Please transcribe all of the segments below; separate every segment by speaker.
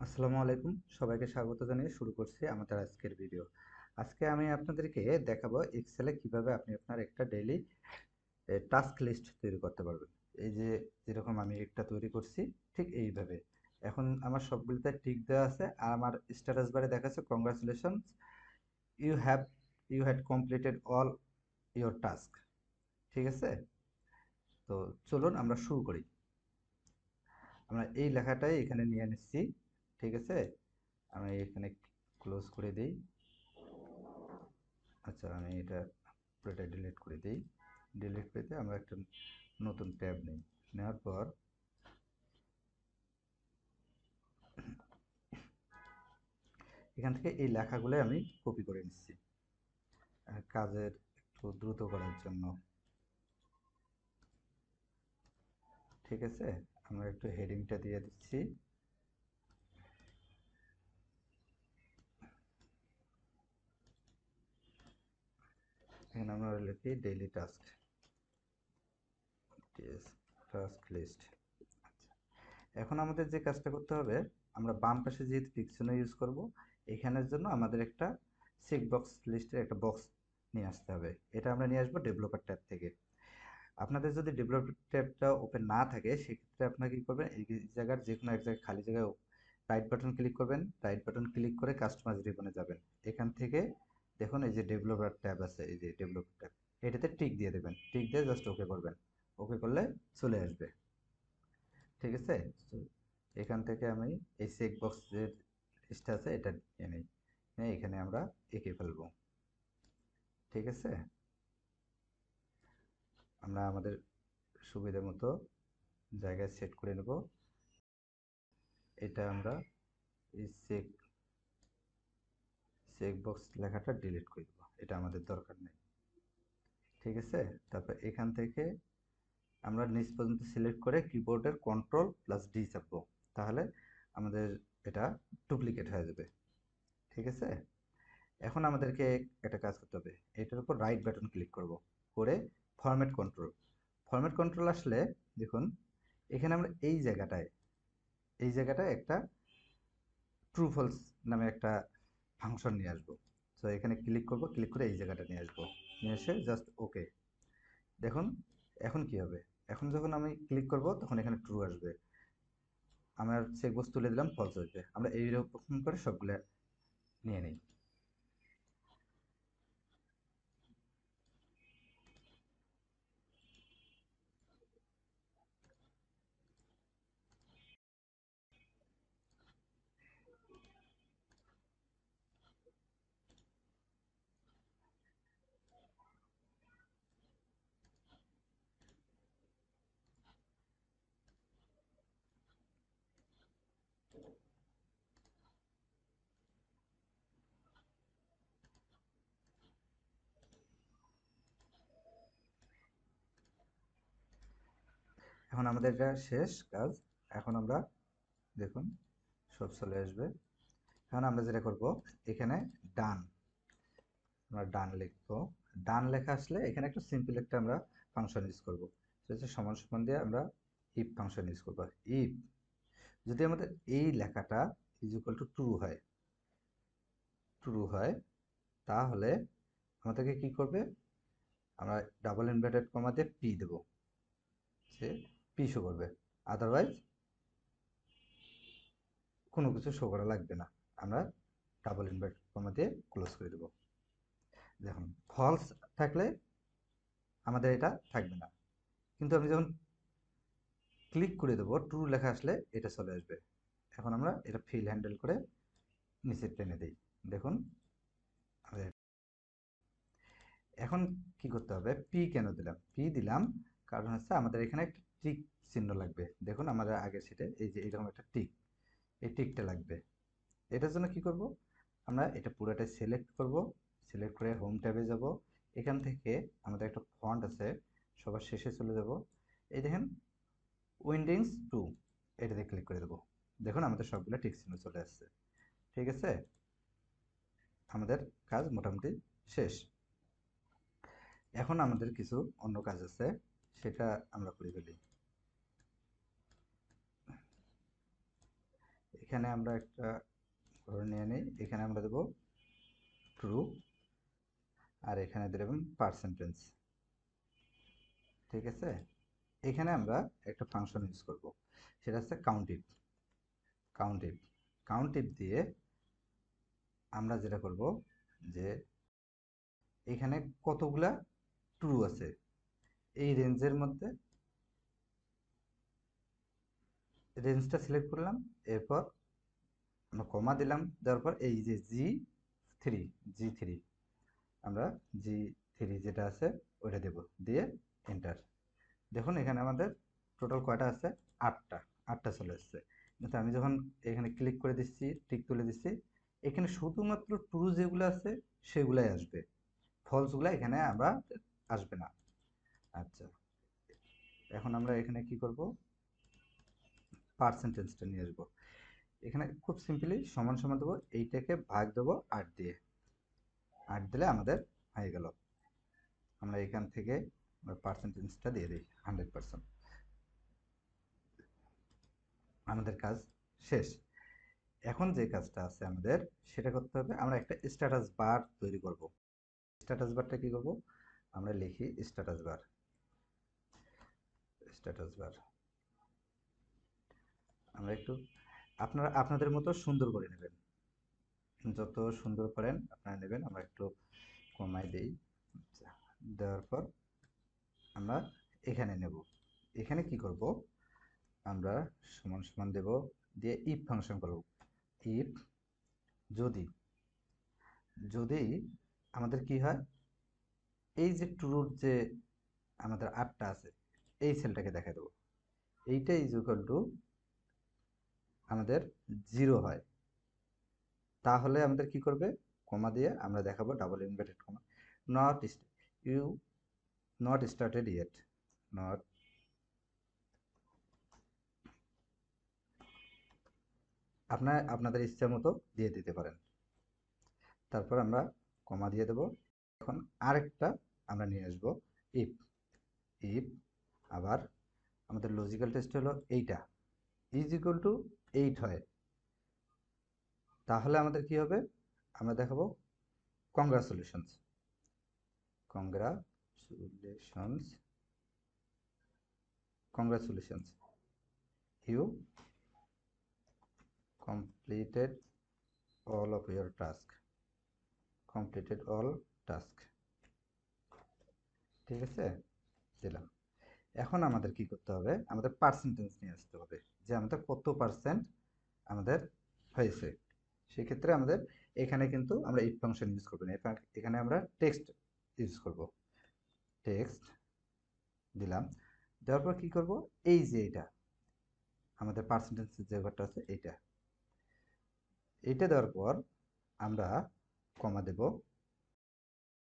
Speaker 1: আসসালামু আলাইকুম, সবাইকে স্বাগত জানিয়ে শুরু করছি আমাদের আজকের ভিডিও। আজকে আমি আপনাদেরকে দেখাবো এক্সেলে কিভাবে আপনি আপনার একটা ডেইলি টাস্ক লিস্ট তৈরি করতে পারবেন। এই যে যেরকম আমি একটা তৈরি করছি ঠিক এইভাবে। এখন আমার সবগুলোতে টিক দেওয়া আছে আর আমার স্ট্যাটাস বারে দেখাচ্ছে congratulations, you have you had completed all your task. ঠিক আছে, তো চলুন আমরা শুরু করি। আমরা এই লেখাটাই এখানে নিয়ে নিচ্ছি। ঠিক আছে, আমি এখানে ক্লোজ করে দিই। আচ্ছা, আমি এটা পুরোটা ডিলিট করে দিই। ডিলিট করে দিয়ে আমরা একটা নতুন ট্যাব নিই। নেওয়ার পর এখান থেকে এই লেখাগুলো আমি কপি করে নিচ্ছি কাজের একটু দ্রুত করার জন্য। ঠিক আছে, আমরা একটু হেডিংটা দিয়ে দিচ্ছি। এখানে আমরা লিখি ডেইলি টাস্ক, টাস্ক লিস্ট। এখন আমাদের যে কাজটা করতে হবে, আমরা বাম পাশে যেহেতু পিকশনে ইউজ করব, এখানের জন্য আমাদের একটা চেক বক্স লিস্টের একটা বক্স নিয়ে আসতে হবে। এটা আমরা নিয়ে আসবো ডেভেলপার ট্যাব থেকে। আপনাদের যদি ডেভেলপার ট্যাবটা ওপেন না থাকে, সেক্ষেত্রে আপনারা কি করবেন, এই জায়গার যে কোনো এক জায়গায় খালি জায়গায় রাইট বাটন ক্লিক করবেন। রাইট বাটন ক্লিক করে কাস্টমাইজ রিবনে যাবেন। এখান থেকে দেখুন এই যে ডেভেলপার ট্যাব আছে, এই যে ডেভেলপার ট্যাব, এটাতে টিক দিয়ে দেবেন। টিক দিয়ে জাস্ট ওকে করবেন। ওকে করলে চলে আসবে। ঠিক আছে, তো এখান থেকে আমি এই চেক বক্সের লিস্টটা আছে এটা নিয়ে নিই, নিয়ে এখানে আমরা এঁকে ফেলবো। ঠিক আছে, আমরা আমাদের সুবিধা মতো জায়গায় সেট করে নেব। এটা আমরা এই চেক বক্স লেখাটা ডিলিট করে দেবো, এটা আমাদের দরকার নেই। ঠিক আছে, তারপর এখান থেকে আমরা নিচ পর্যন্ত সিলেক্ট করে কিবোর্ডের কন্ট্রোল প্লাস ডি চাপবো, তাহলে আমাদের এটা ডুপ্লিকেট হয়ে যাবে। ঠিক আছে, এখন আমাদেরকে একটা কাজ করতে হবে। এটার উপর রাইট বাটন ক্লিক করব, করে ফরম্যাট কন্ট্রোল। ফরম্যাট কন্ট্রোল আসলে দেখুন এখানে আমরা এই জায়গাটায় একটা ট্রু ফলস নামে একটা ফাংশন নিয়ে আসবো। তো এখানে ক্লিক করব, ক্লিক করে এই জায়গাটা নিয়ে আসবো, নিয়ে এসে জাস্ট ওকে। দেখুন এখন কি হবে, এখন যখন আমি ক্লিক করব তখন এখানে ট্রু আসবে, আমার চেকবক্স তুলে দিলাম ফলস আসবে। আমরা এইরকম করে সবগুলো নিয়ে নিই। এখন আমাদের এটা শেষ কাজ। এখন আমরা দেখুন সব চলে আসবে। এখন আমরা যেটা করব, এখানে ডান, আমরা ডান লিখবো। ডান লেখা আসলে এখানে একটা সিম্পল একটা আমরা ফাংশন ইউজ করবো, সেটা হচ্ছে সমান সমান দিয়ে আমরা ইফ ফাংশন ইউজ করবো। ইফ যদি আমাদের এই লেখাটা ইজ ইকুয়াল টু ট্রু হয়, তাহলে আমাদেরকে কি করবে, আমরা ডাবল ইনভার্টেড কমা দিয়ে পি দেবো, সে পি শো করবে। আদারওয়াইজ কোনো কিছু শো করা লাগবে না, আমরা ডাবল ইনভার্টেড কমা দিয়ে ক্লোজ করে দেবো। দেখুন ফলস থাকলে আমাদের এটা থাকবে না, কিন্তু আমি যখন ক্লিক করে দেবো ট্রু লেখা আসলে এটা চলে আসবে। এখন আমরা এটা ফিল হ্যান্ডেল করে নিচে টেনে দিই। দেখুন আমাদের এখন কি করতে হবে, পি কেন দিলাম, পি দিলাম কারণ হচ্ছে আমাদের এখানে একটা টিক চিহ্ন লাগবে। দেখুন আমাদের আগের সিটে এই যে এরকম একটা টিক, এই টিকটা লাগবে। এটার জন্য কি করব, আমরা এটা পুরোটাই সিলেক্ট করব। সিলেক্ট করে হোম ট্যাবে যাব। এখান থেকে আমাদের একটা ফন্ট আছে, সবার শেষে চলে যাব। এই দেখেন উইন্ডিংস টু, এটাতে ক্লিক করে দেবো। দেখুন আমাদের সবগুলো টিক চিহ্ন চলে আসছে। ঠিক আছে, আমাদের কাজ মোটামুটি শেষ। এখন আমাদের কিছু অন্য কাজ আছে, সেটা আমরা করে ফেলি। এখানে আমরা একটা ধরে নিয়ে নিই, এখানে আমরা দেব ট্রু, আর এখানে দেবেন পার্সেন্টেজ। ঠিক আছে, এখানে আমরা একটা ফাংশন ইউজ করব, সেটা হচ্ছে কাউন্টিভ। কাউন্টিভ কাউন্টিভ দিয়ে আমরা যেটা করব যে এখানে কতগুলা ট্রু আছে এই রেঞ্জের মধ্যে, রেঞ্জটা সিলেক্ট করলাম, এরপর আমরা কমা দিলাম, দেওয়ার পর এই যে জি থ্রি আমরা জি3 যেটা আছে ওইটা দেব, দিয়ে এন্টার। দেখুন এখানে আমাদের টোটাল কয়টা আছে, আটটা। আটটা চলে এসছে। কিন্তু আমি যখন এখানে ক্লিক করে দিচ্ছি, টিক তুলে দিচ্ছি, এখানে শুধুমাত্র ট্রু যেগুলো আছে সেগুলাই আসবে, ফলসগুলো এখানে আমরা আসবে না। আচ্ছা, এখন আমরা এখানে কি করব, পার্সেন্টেজটা নিয়ে আসবো। এখানে খুব সিম্পলি সমান সমান দেবো, এইটাকে ভাগ দেবো 8 দিয়ে। 8 দিলে আমাদের হয়ে গেল। আমরা এখান থেকে পার্সেন্টেজটা দিয়ে দিই 100%। আমাদের কাজ শেষ। এখন যে কাজটা আছে আমাদের, সেটা করতে হবে, আমরা একটা স্ট্যাটাস বার তৈরি করব। স্ট্যাটাস বারটা কি করব, আমরা লিখি স্ট্যাটাস বার। স্ট্যাটাস বার আমরা একটু আপনারা আপনাদের মতো সুন্দর করে নেবেন, যত সুন্দর করেন আপনারা নেবেন। আমরা একটু কমাই দেই। আচ্ছা, দেওয়ার পর আমরা এখানে নেব। এখানে কি করব, আমরা সমান সমান দেব, দিয়ে ইফ ফাংশন করব। ইফ যদি যদি আমাদের কি হয়, এই যে ট্রুর যে আমাদের 8টা আছে এই সেলটাকে দেখা দেবো, এইটা ইজ ইকুয়াল টু আমাদের 0 হয়, তাহলে আমাদের কি করবে, কমা দিয়ে আমরা দেখাবো double inverted comma, not you not started yet, not, আপনাদের ইচ্ছা মতো দিয়ে দিতে পারেন। তারপর আমরা কমা দিয়ে দেব। এখন আরেকটা আমরা নিয়ে আসবো, ইফ। ইফ আবার আমাদের লজিক্যাল টেস্ট হলো এইটা ইজ ইকুয়াল টু 8 হয়, তাহলে আমাদের কি হবে, আমরা দেখাবো congratulations. Congratulations, congratulations, you completed all of your task, completed all task। ঠিক আছে, দিলাম। এখন আমাদের কি করতে হবে, আমাদের পার্সেন্টেজ নিয়ে আসতে হবে, যে আমাদের কত পার্সেন্ট আমাদের হয়েছে। সেক্ষেত্রে আমাদের এখানে কিন্তু আমরা ইফ ফাংশন ইউজ করব না, এখানে আমরা টেক্সট ইউজ করব। টেক্সট দিলাম, দেওয়ার পর কি করব, এই যে এটা আমাদের পার্সেন্টেজ যে ঘরটা আছে এইটা দেওয়ার পর আমরা কমা দেব,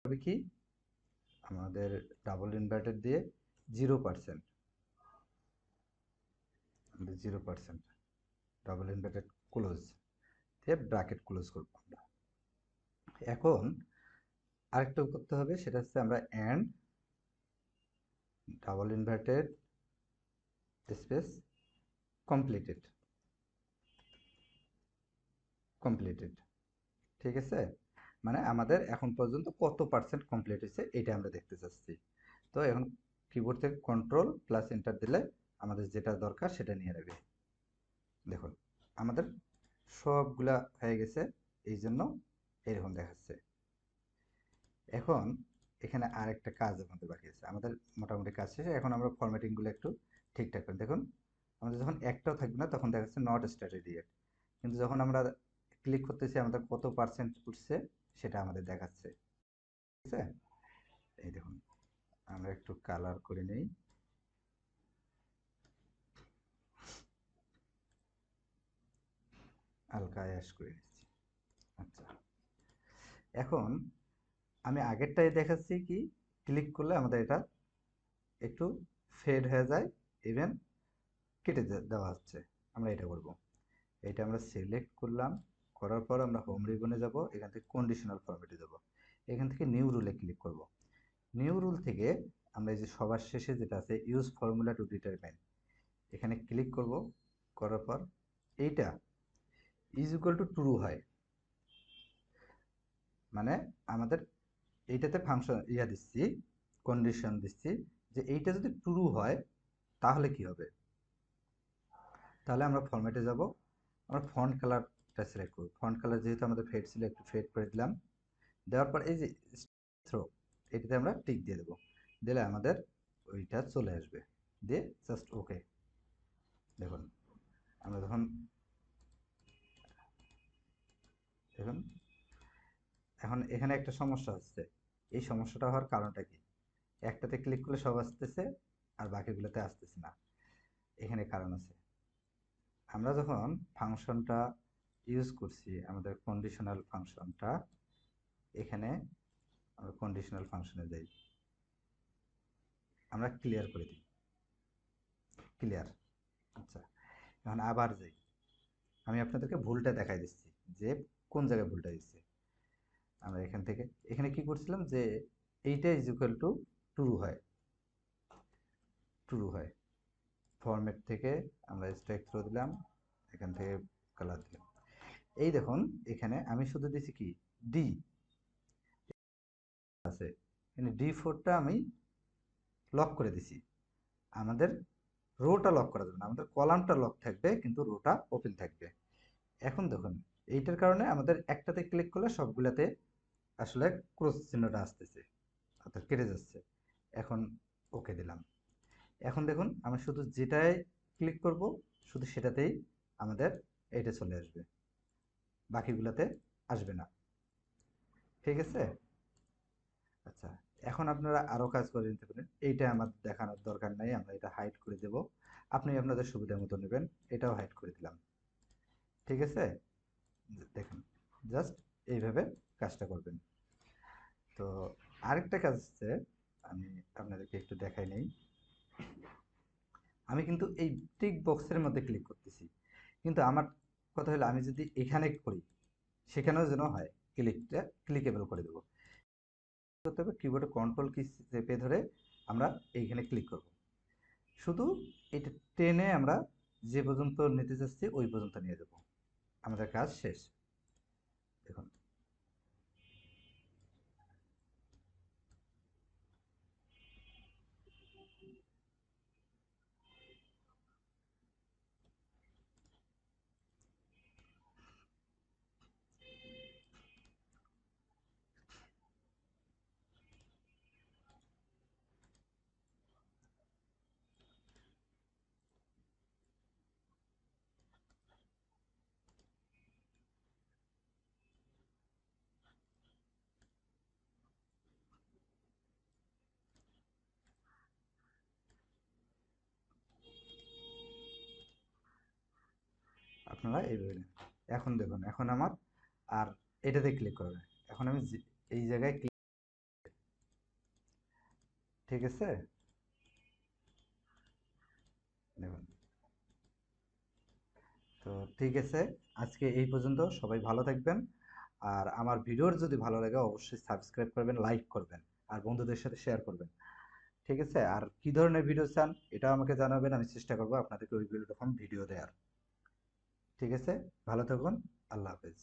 Speaker 1: তবে কি আমাদের ডাবল ইনভার্টেড দিয়ে 0%, আমাদের 0% ডাবল ইনভার্টেড ক্লোজ দিয়ে ব্র্যাকেট ক্লোজ করব আমরা। এখন আরেকটা করতে হবে, সেটা হচ্ছে আমরা and double inverted space completed, completed. ঠিক আছে, মানে আমাদের এখন পর্যন্ত কত পার্সেন্ট কমপ্লিট হয়েছে এটা আমরা দেখতে চাচ্ছি। তো এখন কিবোর্ড থেকে কন্ট্রোল প্লাস এন্টার দিলে আমাদের যেটা দরকার সেটা নিয়ে নেবে। দেখুন আমাদের সবগুলা হয়ে গেছে, এই জন্য এরকম দেখাচ্ছে। এখন এখানে আরেকটা কাজ আমাদের বাকি আছে, আমাদের মোটামুটি কাজ শেষে। এখন আমরা ফরম্যাটিংগুলো একটু ঠিকঠাক করি। দেখুন আমাদের যখন একটাও থাকবে না তখন দেখাচ্ছে নট স্টার্টেড ইয়েট, কিন্তু যখন আমরা ক্লিক করতেছি আমাদের কত পার্সেন্ট উঠছে সেটা আমাদের দেখাচ্ছে। ঠিক আছে, এই দেখুন আমরা একটু কালার করে নেই, হালকা অ্যাশ করে নিচ্ছি। আচ্ছা, এখন আমি আগেরটাই দেখাচ্ছি কি, ক্লিক করলে আমাদের এটা একটু ফেড হয়ে যায়, ইভেন কেটে দেওয়া হচ্ছে। আমরা এটা করব, এটা আমরা সিলেক্ট করলাম, করার পর আমরা হোম রিবনে যাব, এখান থেকে কন্ডিশনাল ফরম্যাটে যাব, এখান থেকে নিউ রুলে ক্লিক করব। নিউ রুল থেকে আমরা এই যে সবার শেষে যেটা আছে ইউজ ফর্মুলা টু ডিটারমাইন, এখানে ক্লিক করব, করার পর এইটা ইজ ইকুয়াল টু ট্রু হয়, মানে আমাদের এইটাতে ফাংশন দিচ্ছি, কন্ডিশন দিচ্ছি যে এইটা যদি ট্রু হয় তাহলে কি হবে। তাহলে আমরা ফরম্যাটে যাব, আমরা ফন্ট কালারটা সিলেক্ট করব। ফন্ট কালার যেহেতু আমাদের ফেড ছিল, একটু ফেড করে দিলাম। দেওয়ার পর এই যে থ্রো, এটাতে আমরা টিক দিয়ে দেবো, দিলে আমাদের ওইটা চলে আসবে। দিয়ে জাস্ট ওকে। দেখুন আমরা যখন দেখুন এখন এখানে একটা সমস্যা হচ্ছে। এই সমস্যাটা হওয়ার কারণটা কি? একটাতে ক্লিক করলে সব আসতেছে আর বাকিগুলোতে আসতেছে না। এখানে কারণ আছে। আমরা যখন ফাংশনটা ইউজ করছি, আমাদের কন্ডিশনাল ফাংশনটা, এখানে আমরা কন্ডিশনাল ফাংশনে যাই, আমরা ক্লিয়ার করে দিই, ক্লিয়ার। আচ্ছা, এখন আবার যাই, আমি আপনাদেরকে ভুলটা দেখাই দিচ্ছি যে কোন জায়গায় ভুলটা দিচ্ছি। আমরা এখান থেকে এখানে কি করছিলাম যে এইটা ইজ ইকুয়াল টু ট্রু হয়, ট্রু হয়। ফরম্যাট থেকে আমরা স্ট্রাইক থ্রো দিলাম, এখান থেকে কালার দিলাম। এই দেখুন এখানে আমি শুধু দিছি কি ডি আছে, এখানে D4টা আমি লক করে দিছি। আমাদের রোটা লক করা যাবে না, আমাদের কলামটা লক থাকবে কিন্তু রোটা ওপেন থাকবে। এখন দেখুন এইটার কারণে আমাদের একটাতে ক্লিক করলে সবগুলাতে আসলে ক্রস চিহ্নটা আসতেছে, অর্থাৎ কেটে যাচ্ছে। এখন ওকে দিলাম। এখন দেখুন আমি শুধু যেটায় ক্লিক করব শুধু সেটাতেই আমাদের এইটা চলে আসবে, বাকিগুলোতে আসবে না। ঠিক আছে? আচ্ছা, এখন আপনারা আরো কাজ করে নিতে পারেন। এইটা আমার দেখানোর দরকার নাই, আমরা এটা হাইড করে দেব। আপনি আপনাদের সুবিধা মতো নেবেন। এটাও হাইড করে দিলাম। ঠিক আছে? দেখুন জাস্ট এইভাবে কাজটা করবেন। তো আরেকটা কাজ হচ্ছে, আমি আপনাদেরকে একটু দেখাই নেই। আমি কিন্তু এই টিক বক্সের মধ্যে ক্লিক করতেছি, কিন্তু আমার কথা হলো আমি যদি এখানে করি সেখানেও যেন হয়, ক্লিকটা ক্লিকেবল করে দেবো। করতে হবে কিবোর্ডে কন্ট্রোল কি চেপে ধরে আমরা এইখানে ক্লিক করব। শুধু এটা টেনে আমরা যে পর্যন্ত নিতে যাচ্ছি ওই পর্যন্ত নিয়ে যাব, আমাদের কাজ শেষ। দেখুন আপনারা এইভাবে নেন। এখন দেখুন এখন আমার আর এটাতে ক্লিক করবে। এখন আমি এই জায়গায় ক্লিক, ঠিক আছে? দেখুন, তো ঠিক আছে, আজকে এই পর্যন্ত। সবাই ভালো থাকবেন। আর আমার ভিডিওর যদি ভালো লাগে অবশ্যই সাবস্ক্রাইব করবেন, লাইক করবেন, আর বন্ধুদের সাথে শেয়ার করবেন। ঠিক আছে? আর কি ধরনের ভিডিও চান এটাও আমাকে জানাবেন, আমি চেষ্টা করবো আপনাদেরকে ওই রকম ভিডিও দেওয়ার। ঠিক আছে? ভালো থাকুন। আল্লাহ হাফেজ।